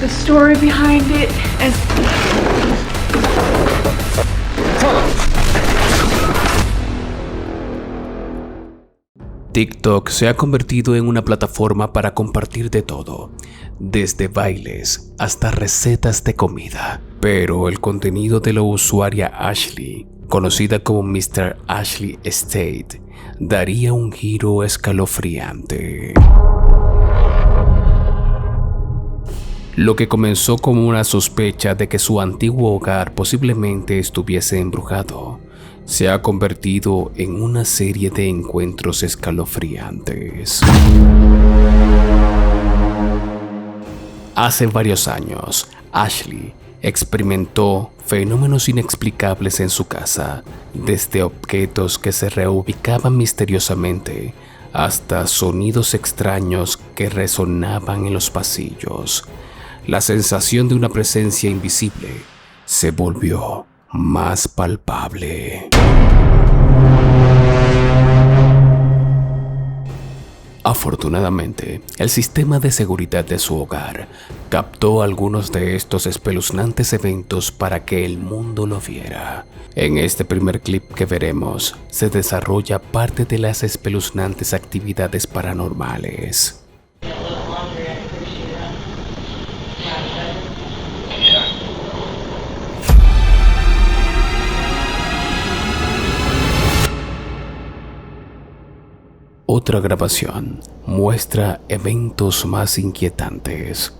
the story behind it, and TikTok se ha convertido en una plataforma para compartir de todo, desde bailes hasta recetas de comida. Pero el contenido de la usuaria Ashley, conocida como Mr. Ashley Estate, daría un giro escalofriante. Lo que comenzó como una sospecha de que su antiguo hogar posiblemente estuviese embrujado, se ha convertido en una serie de encuentros escalofriantes. Hace varios años, Ashley experimentó fenómenos inexplicables en su casa, desde objetos que se reubicaban misteriosamente hasta sonidos extraños que resonaban en los pasillos. La sensación de una presencia invisible se volvió más palpable. Afortunadamente, el sistema de seguridad de su hogar captó algunos de estos espeluznantes eventos para que el mundo lo viera. En este primer clip que veremos, se desarrolla parte de las espeluznantes actividades paranormales. Otra grabación muestra eventos más inquietantes.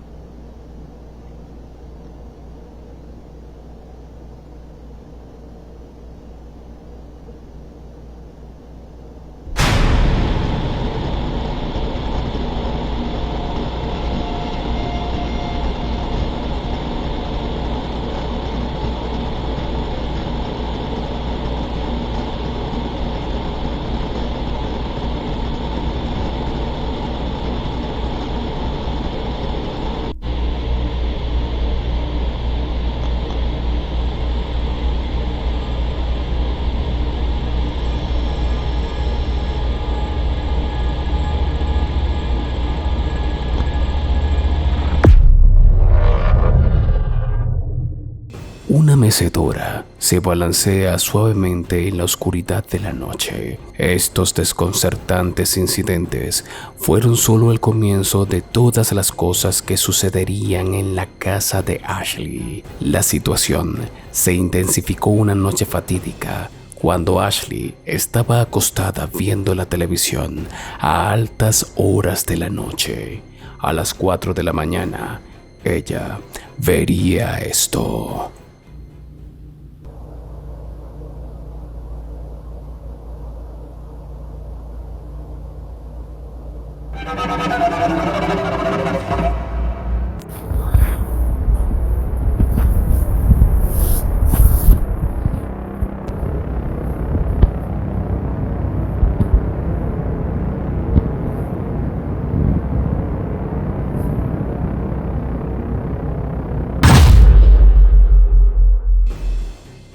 Una mecedora se balancea suavemente en la oscuridad de la noche. Estos desconcertantes incidentes fueron solo el comienzo de todas las cosas que sucederían en la casa de Ashley. La situación se intensificó una noche fatídica cuando Ashley estaba acostada viendo la televisión a altas horas de la noche. A las 4 de la mañana, ella vería esto.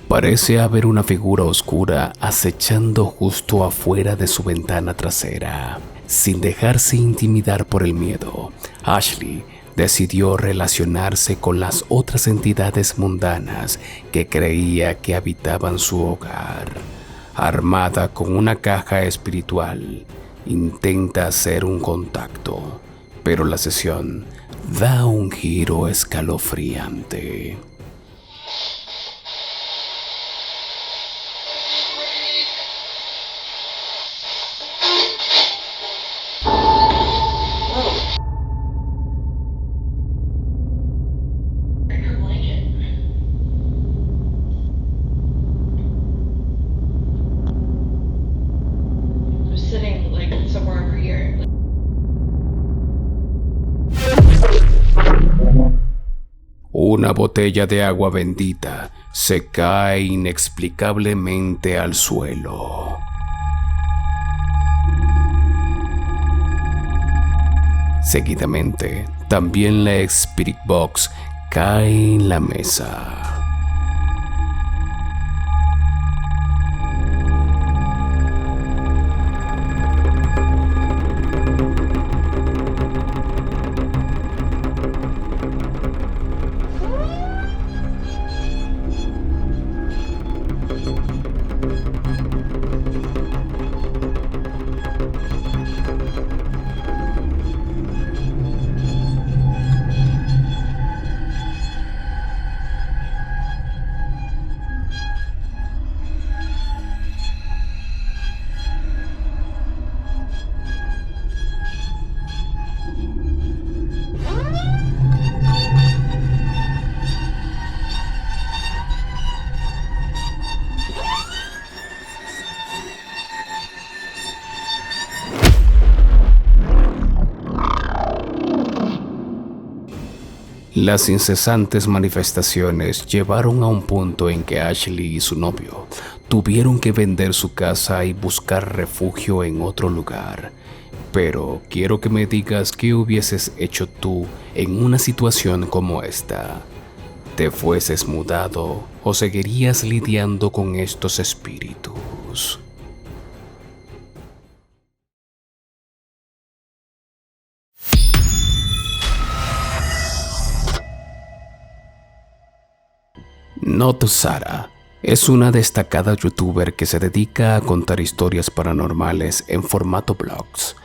Parece haber una figura oscura acechando justo afuera de su ventana trasera. Sin dejarse intimidar por el miedo, Ashley decidió relacionarse con las otras entidades mundanas que creía que habitaban su hogar. Armada con una caja espiritual, intenta hacer un contacto, pero la sesión da un giro escalofriante. Una botella de agua bendita se cae inexplicablemente al suelo. Seguidamente, también la Spirit Box cae en la mesa. Las incesantes manifestaciones llevaron a un punto en que Ashley y su novio tuvieron que vender su casa y buscar refugio en otro lugar. Pero quiero que me digas qué hubieses hecho tú en una situación como esta. ¿Te fueses mudado o seguirías lidiando con estos espíritus? Not Sara es una destacada youtuber que se dedica a contar historias paranormales en formato blogs.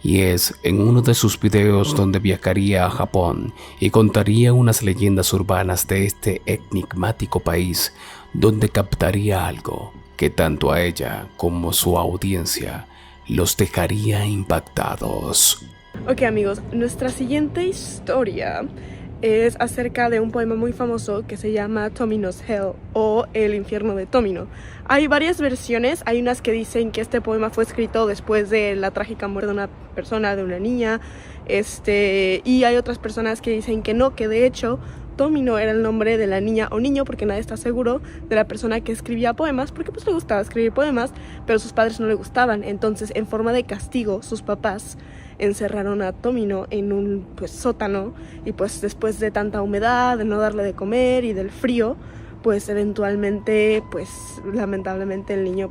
Y es en uno de sus videos donde viajaría a Japón y contaría unas leyendas urbanas de este enigmático país, donde captaría algo que tanto a ella como su audiencia los dejaría impactados. Ok, amigos, nuestra siguiente historia es acerca de un poema muy famoso que se llama Tomino's Hell o El infierno de Tomino. Hay varias versiones, hay unas que dicen que este poema fue escrito después de la trágica muerte de una persona, de una niña, y hay otras personas que dicen que no, que de hecho Tomino era el nombre de la niña o niño, porque nadie está seguro, de la persona que escribía poemas, porque pues le gustaba escribir poemas, pero sus padres no le gustaban. Entonces, en forma de castigo, sus papás encerraron a Tomino en un sótano, y pues después de tanta humedad, de no darle de comer y del frío, pues eventualmente, pues lamentablemente el niño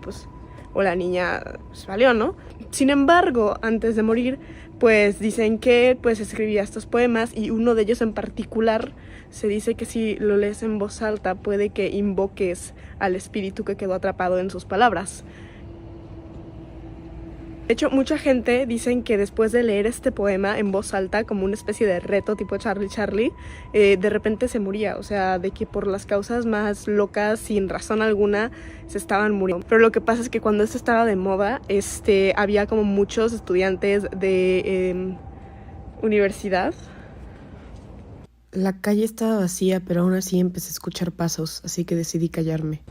o la niña valió, ¿no? Sin embargo, antes de morir, pues dicen que escribía estos poemas, y uno de ellos en particular se dice que si lo lees en voz alta puede que invoques al espíritu que quedó atrapado en sus palabras. De hecho, mucha gente dicen que después de leer este poema en voz alta, como una especie de reto tipo Charlie, de repente se moría. O sea, de que por las causas más locas, sin razón alguna, se estaban muriendo. Pero lo que pasa es que cuando esto estaba de moda, había como muchos estudiantes de universidad. La calle estaba vacía, pero aún así empecé a escuchar pasos, así que decidí callarme.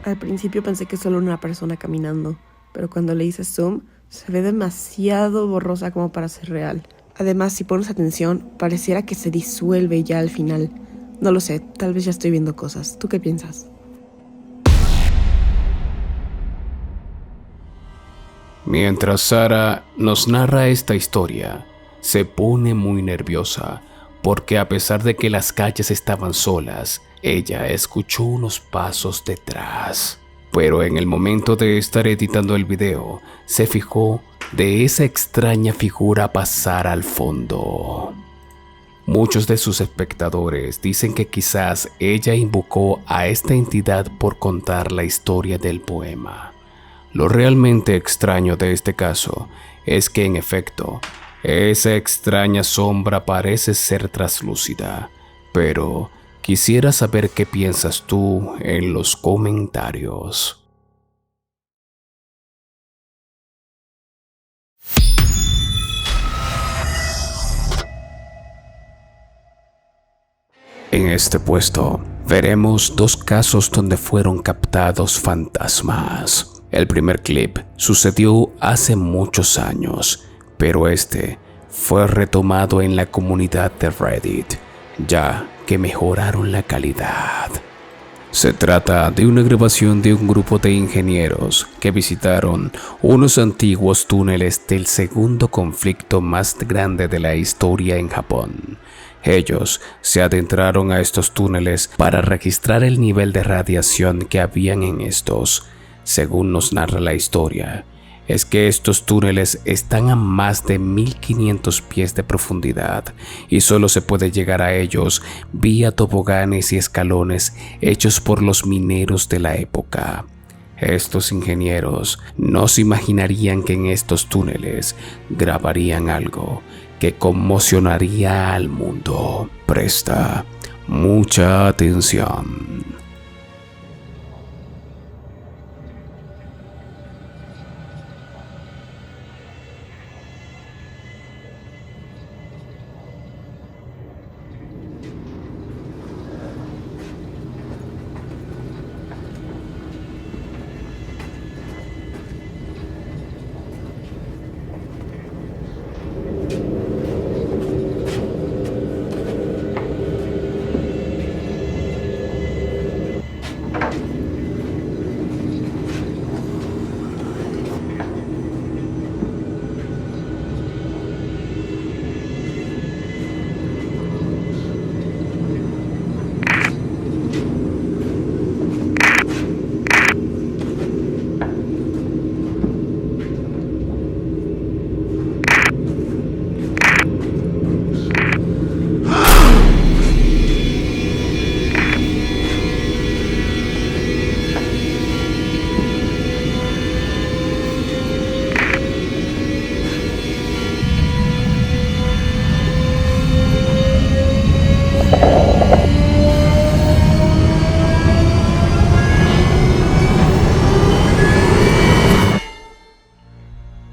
Al principio pensé que solo una persona caminando, pero cuando le hice zoom, se ve demasiado borrosa como para ser real. Además, si pones atención, pareciera que se disuelve ya al final. No lo sé, tal vez ya estoy viendo cosas. ¿Tú qué piensas? Mientras Sara nos narra esta historia, se pone muy nerviosa porque a pesar de que las calles estaban solas, ella escuchó unos pasos detrás. Pero en el momento de estar editando el video, se fijó de esa extraña figura pasar al fondo. Muchos de sus espectadores dicen que quizás ella invocó a esta entidad por contar la historia del poema. Lo realmente extraño de este caso es que en efecto, esa extraña sombra parece ser translúcida, pero quisiera saber qué piensas tú en los comentarios. En este puesto veremos dos casos donde fueron captados fantasmas. El primer clip sucedió hace muchos años, pero este fue retomado en la comunidad de Reddit, ya que mejoraron la calidad. Se trata de una grabación de un grupo de ingenieros que visitaron unos antiguos túneles del segundo conflicto más grande de la historia en Japón. Ellos se adentraron a estos túneles para registrar el nivel de radiación que habían en estos. Según nos narra la historia, es que estos túneles están a más de 1500 pies de profundidad y solo se puede llegar a ellos vía toboganes y escalones hechos por los mineros de la época. Estos ingenieros no se imaginarían que en estos túneles grabarían algo que conmocionaría al mundo. Presta mucha atención.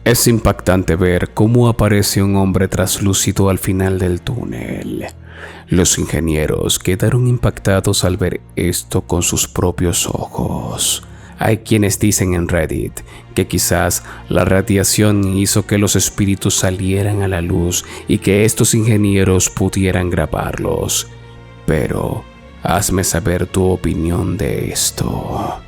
Es impactante ver cómo aparece un hombre traslúcido al final del túnel. Los ingenieros quedaron impactados al ver esto con sus propios ojos. Hay quienes dicen en Reddit que quizás la radiación hizo que los espíritus salieran a la luz y que estos ingenieros pudieran grabarlos. Pero hazme saber tu opinión de esto.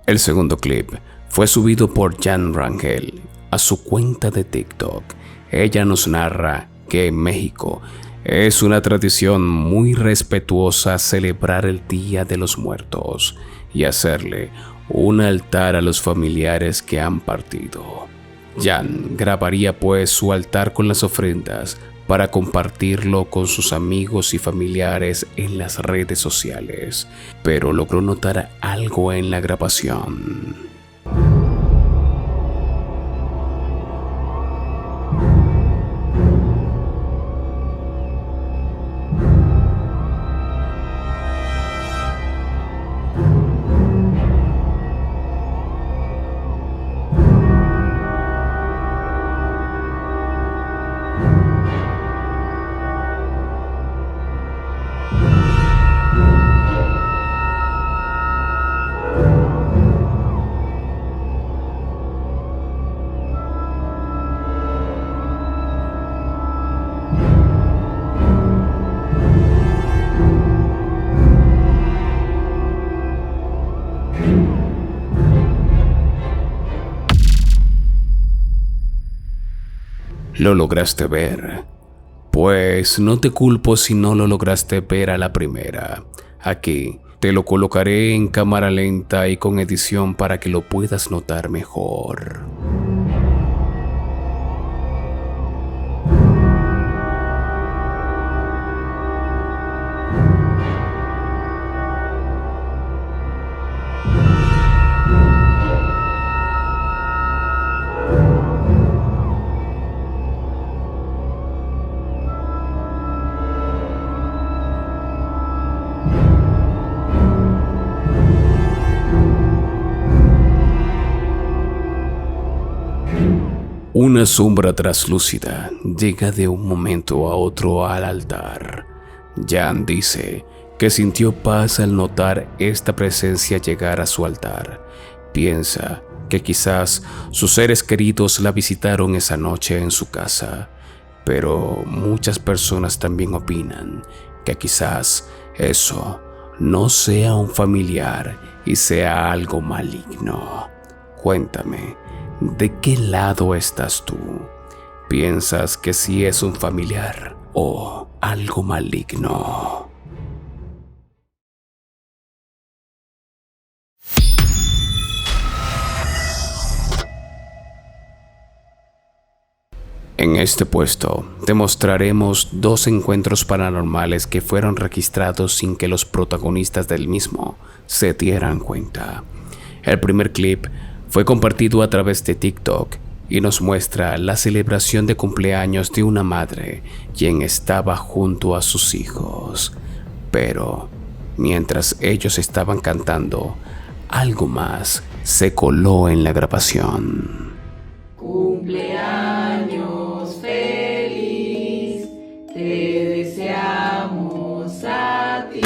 El segundo clip fue subido por Jan Rangel a su cuenta de TikTok. Ella nos narra que en México es una tradición muy respetuosa celebrar el Día de los Muertos y hacerle un altar a los familiares que han partido. Jan grabaría pues su altar con las ofrendas para compartirlo con sus amigos y familiares en las redes sociales, pero logró notar algo en la grabación. ¿Lo lograste ver? Pues no te culpo si no lo lograste ver a la primera. Aquí te lo colocaré en cámara lenta y con edición para que lo puedas notar mejor. Una sombra traslúcida llega de un momento a otro al altar. Jan dice que sintió paz al notar esta presencia llegar a su altar. Piensa que quizás sus seres queridos la visitaron esa noche en su casa, pero muchas personas también opinan que quizás eso no sea un familiar y sea algo maligno. Cuéntame, ¿de qué lado estás tú? ¿Piensas que sí es un familiar o algo maligno? En este puesto te mostraremos 2 encuentros paranormales que fueron registrados sin que los protagonistas del mismo se dieran cuenta. El primer clip fue compartido a través de TikTok y nos muestra la celebración de cumpleaños de una madre quien estaba junto a sus hijos. Pero mientras ellos estaban cantando, algo más se coló en la grabación. Cumpleaños feliz, te deseamos a ti.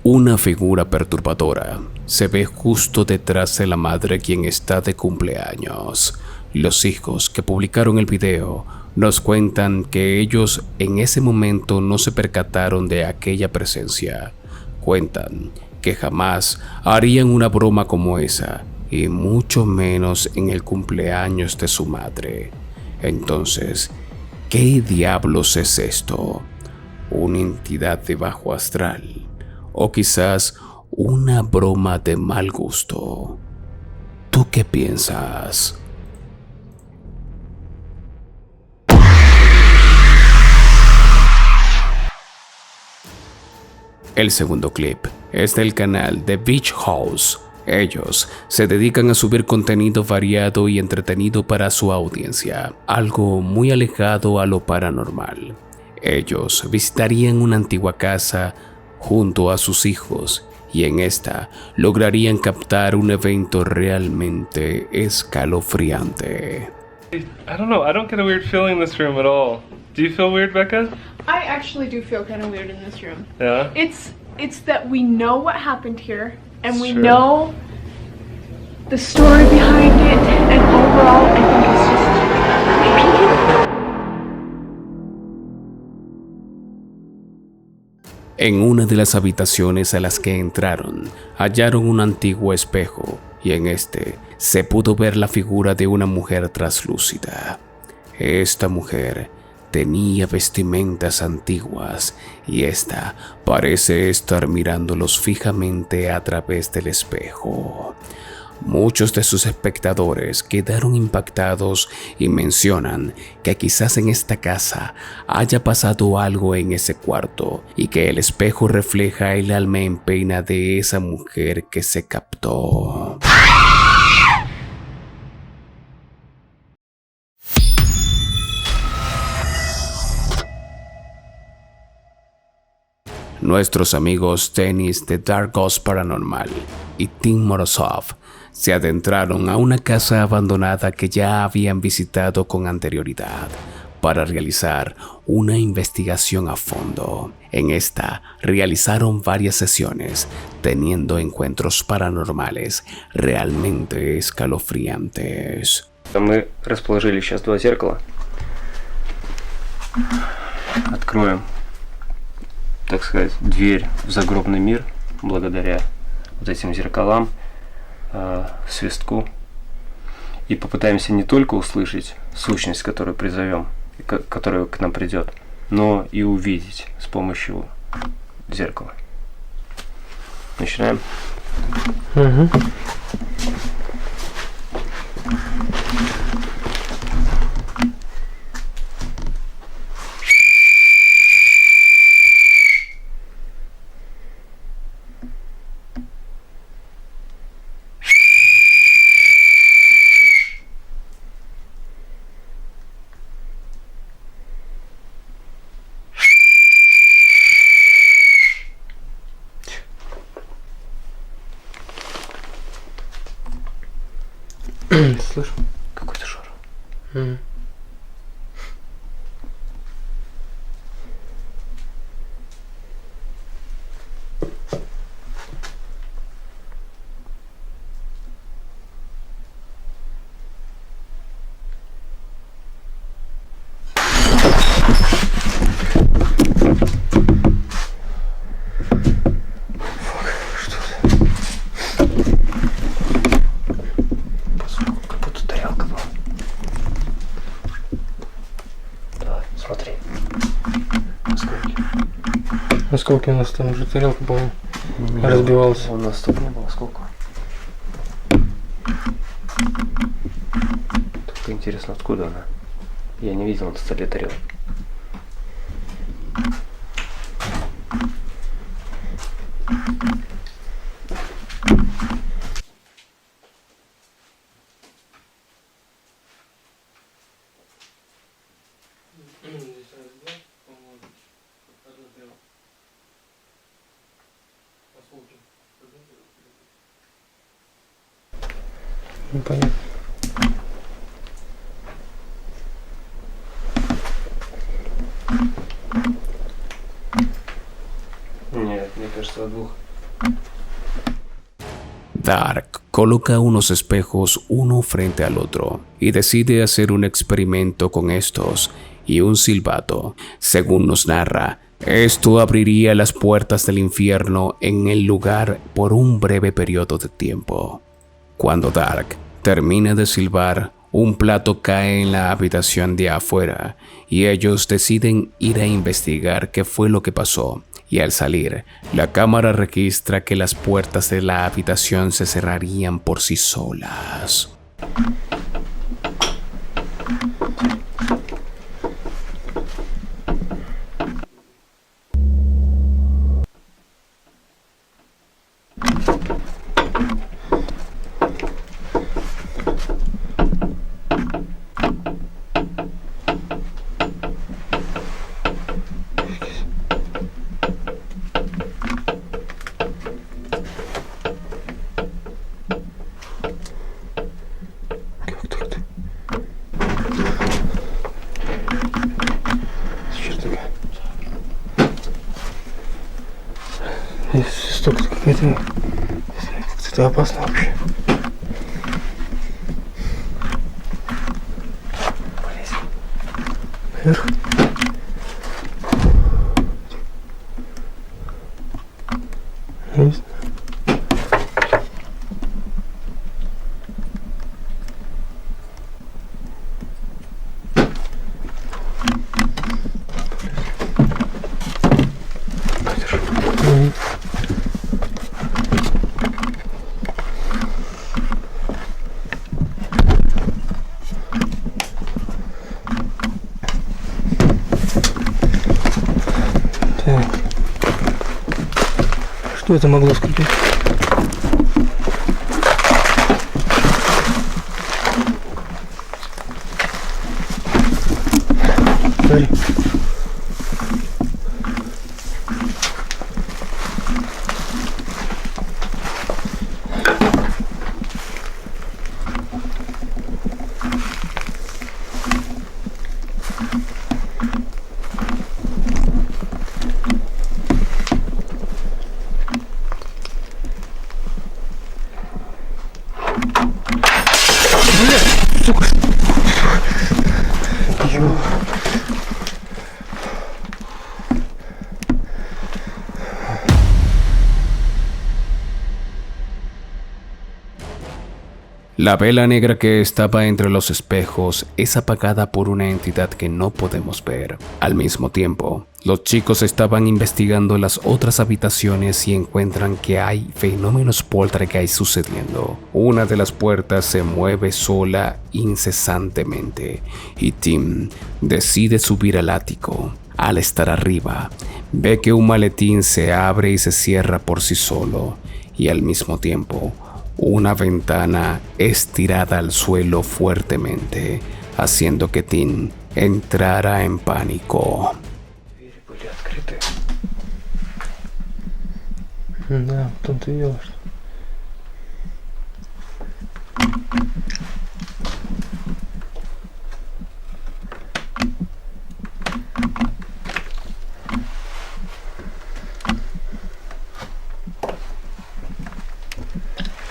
Una figura perturbadora se ve justo detrás de la madre quien está de cumpleaños. Los hijos que publicaron el video nos cuentan que ellos en ese momento no se percataron de aquella presencia. Cuentan que jamás harían una broma como esa, y mucho menos en el cumpleaños de su madre. Entonces, ¿qué diablos es esto? ¿Una entidad de bajo astral? ¿O quizás una broma de mal gusto? ¿Tú qué piensas? El segundo clip es del canal The Beach House. Ellos se dedican a subir contenido variado y entretenido para su audiencia, algo muy alejado a lo paranormal. Ellos visitarían una antigua casa junto a sus hijos, y en esta lograrían captar un evento realmente escalofriante. I don't know, I don't get a weird feeling in this room at all. Do you feel weird, Becca? I actually do feel kind of weird in this room. Yeah? It's that we know what happened here, and we Sure. know the story behind it, and overall, I think it's just... En una de las habitaciones a las que entraron, hallaron un antiguo espejo, y en este se pudo ver la figura de una mujer traslúcida. Esta mujer tenía vestimentas antiguas, y esta parece estar mirándolos fijamente a través del espejo. Muchos de sus espectadores quedaron impactados y mencionan que quizás en esta casa haya pasado algo en ese cuarto y que el espejo refleja el alma en pena de esa mujer que se captó. Nuestros amigos Dennis de Dark Ghost Paranormal y Tim Morozov se adentraron a una casa abandonada que ya habían visitado con anterioridad para realizar una investigación a fondo. En esta realizaron varias sesiones, teniendo encuentros paranormales realmente escalofriantes. Мы расположили сейчас 2 зеркала. Откроем, так сказать, дверь в загробный мир благодаря вот этим зеркалам, свистку, и попытаемся не только услышать сущность, которую призовем, которая к нам придет, но и увидеть с помощью зеркала. Начинаем. Слышу. Какой-то шор. Осколки у нас там уже тарелка, по-моему, разбивалась. У нас тут не было осколков. Только интересно, откуда она? Я не видел на столе тарелок. Непонятно. Нет, мне кажется, о 2. Dark coloca unos espejos uno frente al otro y decide hacer un experimento con estos y un silbato. Según nos narra, esto abriría las puertas del infierno en el lugar por un breve periodo de tiempo. Cuando Dark termina de silbar, un plato cae en la habitación de afuera y ellos deciden ir a investigar qué fue lo que pasó. Y al salir, la cámara registra que las puertas de la habitación se cerrarían por sí solas. Свисток какой-то. Как-то это опасно вообще. Наверх. Есть. Так. Что это могло скрипеть? Смотри. La vela negra que estaba entre los espejos es apagada por una entidad que no podemos ver. Al mismo tiempo, los chicos estaban investigando las otras habitaciones y encuentran que hay fenómenos poltergeist sucediendo. Una de las puertas se mueve sola incesantemente y Tim decide subir al ático. Al estar arriba, ve que un maletín se abre y se cierra por sí solo y al mismo tiempo una ventana es tirada al suelo fuertemente, haciendo que Tim entrara en pánico. Двери были открыты. Да, в том-то и дело, что...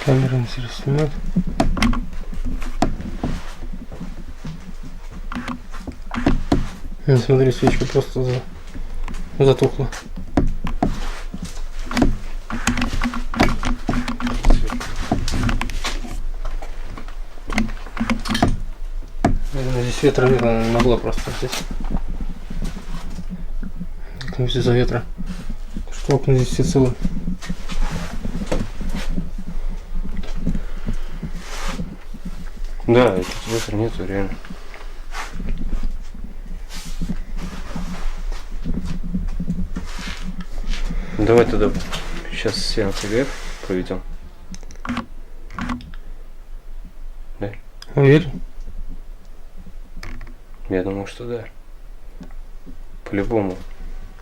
Камера интересно снимает. Смотри, свечка просто затухла. Здесь ветра нет, она не могла просто здесь. Как из-за ветра. Что окна здесь все целые. Да, это ветра нету, реально. Давай тогда сейчас сеанс ИГФ проведем. Да? Уверен? Я думаю, что да. По-любому.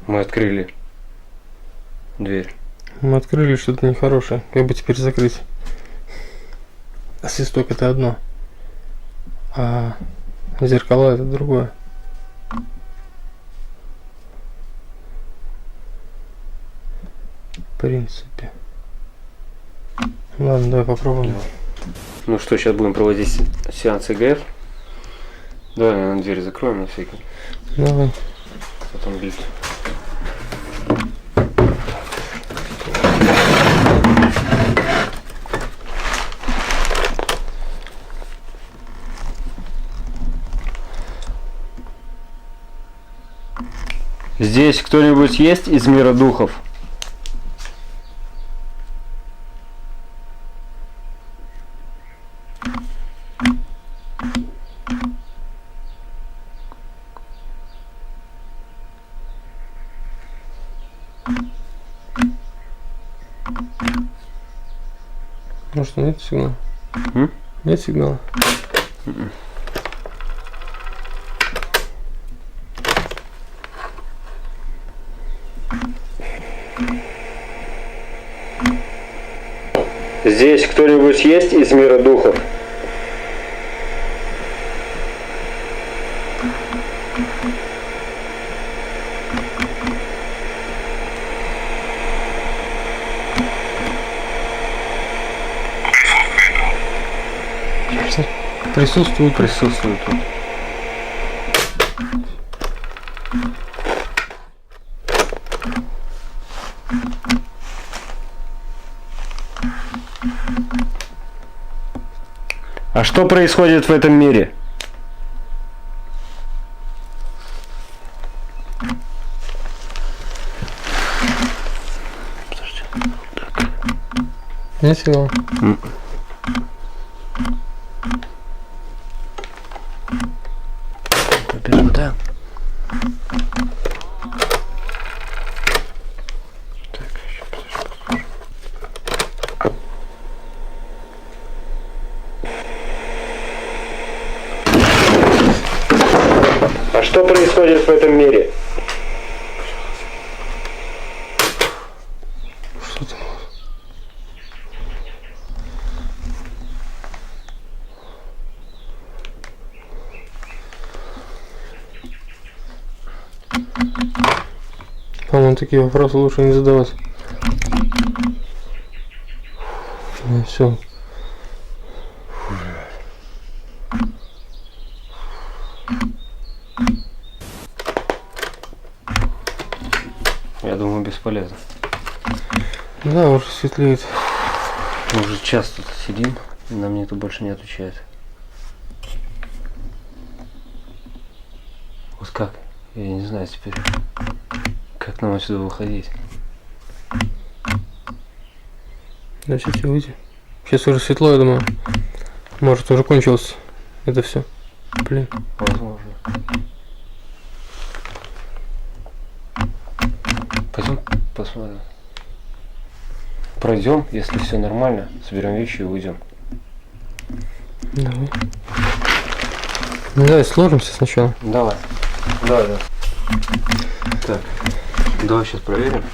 Мы открыли дверь. Мы открыли что-то нехорошее. Как бы теперь закрыть? А свисток это одно. А зеркала это другое. В принципе. Ладно, давай попробуем. Ну что, сейчас будем проводить сеанс ИГФ. Давай, наверное, дверь закроем на всякий. Давай. Потом бить. Здесь кто-нибудь есть из мира духов? Может, нет сигнала? Нет сигнала? Здесь кто-нибудь есть из мира духов? Присутствует. Присутствует тут. А что происходит в этом мире? Нифига. Во-первых, да. А что происходит в этом мире? Что там? По-моему, такие вопросы лучше не задавать. Все. Я думаю, бесполезно. Да, уже светлеет. Мы уже час тут сидим, и нам никто больше не отвечает. Вот как? Я не знаю теперь, как нам отсюда выходить. Дайте выйти. Сейчас уже светло, я думаю. Может, уже кончилось это все. Блин. Возможно. Пойдем посмотрим. Пройдем, если все нормально, соберем вещи и уйдем. Давай. Ну давай сложимся сначала. Давай. Давай, да. Так, давай сейчас проверим.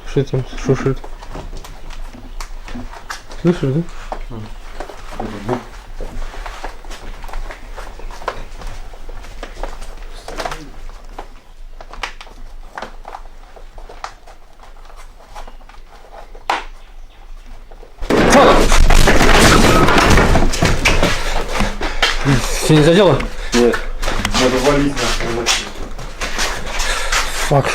Что там шушит? Слышишь, да? Все не задело? Нет. Надо валить на. Фак.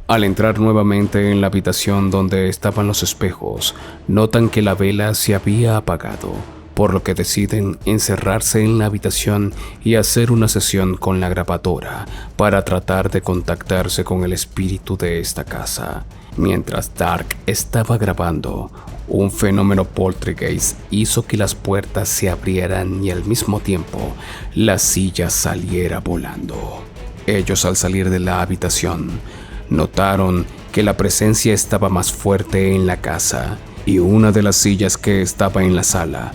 Al entrar nuevamente en la habitación donde estaban los espejos, notan que la vela se había apagado, por lo que deciden encerrarse en la habitación y hacer una sesión con la grabadora para tratar de contactarse con el espíritu de esta casa. Mientras Dark estaba grabando, un fenómeno poltergeist hizo que las puertas se abrieran y al mismo tiempo la silla saliera volando. Ellos, al salir de la habitación, notaron que la presencia estaba más fuerte en la casa y una de las sillas que estaba en la sala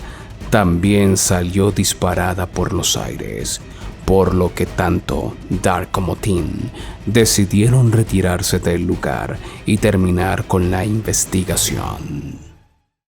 también salió disparada por los aires, por lo que tanto Dark como Tim decidieron retirarse del lugar y terminar con la investigación.